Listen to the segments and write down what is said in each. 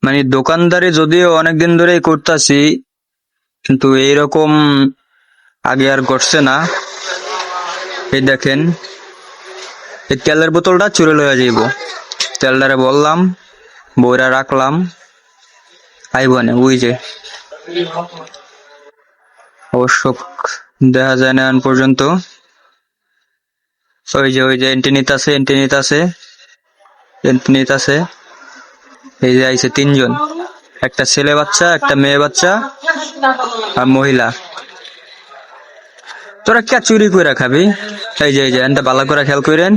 মানে দোকানদারি যদিও অনেকদিন ধরেই করতেছি, কিন্তু এইরকম আগে আর ঘটছে না। এই দেখেন, এই তেলের বোতলটা চুরে লইয়া যাইব। তেলটারে বললাম, বইরা রাখলাম, আইব না ওই যে। অবশ্য দেখা যায় না এখন পর্যন্ত। ওই যে এন্টিনিত আছে। এই যে আইছে তিনজন, একটা ছেলে বাচ্চা, একটা মেয়ে বাচ্চা আর মহিলা। তোরা কে চুরি করে খাবি? এই যে এনটা ভালো করে খেয়াল করেন।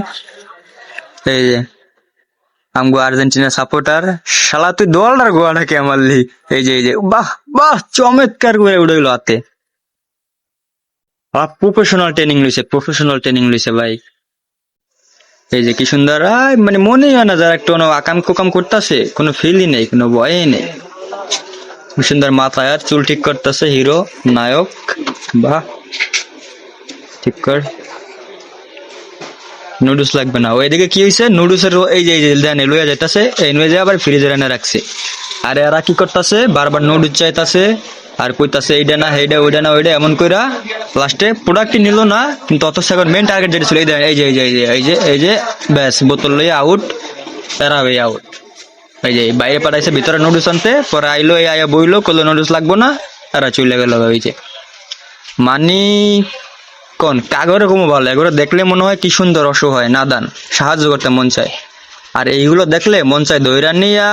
এই যে আমগো আর্জেন্টিনা সাপোর্টার, শালা তুই দলটার গোয়াটা কে মারলি? এই যে বাহ বাহ, চমৎকার করে উড়াইলো হাতে। প্রফেশনাল ট্রেনিং লইছে ভাই। এই যে কি সুন্দর, মানে মনেই হয় না যারা একটু আকাম কুকাম করতেছে, কোনো ফিলই নেই, কোনো ভয়ই নেই। কি সুন্দর মাথায় আর চুল ঠিক করতেছে হিরো নায়ক। বাহ, ঠিক কর। নুডলস লাগবে না। ওইদিকে কি হয়েছে, নুডলসের এই যে দেন লইয়া যাইতাছে, এই নিয়ে যায় আবার ফ্রিজে এনে রাখছে। আরে এরা কি করতেছে, বারবার নুডলস চাইতাছে আর কইতাছে এইটা না এইটা, ওইটা না ওইটা, এমন কইরা লাস্টে প্রোডাক্টই নিল না। কিন্তু অত সেকেন্ড মেন টার্গেট যেটা ছিল, এই যে ব্যাস বোতল লইয়া আউট, এরা হয়ে আউট। এই যে বাইরে পাঠাইছে ভিতরে নুডলস আনতে, পরে আইলো, এই আয়া বইলো, কইলো নুডলস লাগবো না, এরা চলে গেল। ওই যে মানি কোন কাগরে কমো ভালো, এগুলো দেখলে মনে হয় কি সুন্দর অসহায় নাদান, সাহায্য করতে মন চায়। আর এইগুলো দেখলে মন চায় দৈরা নিয়া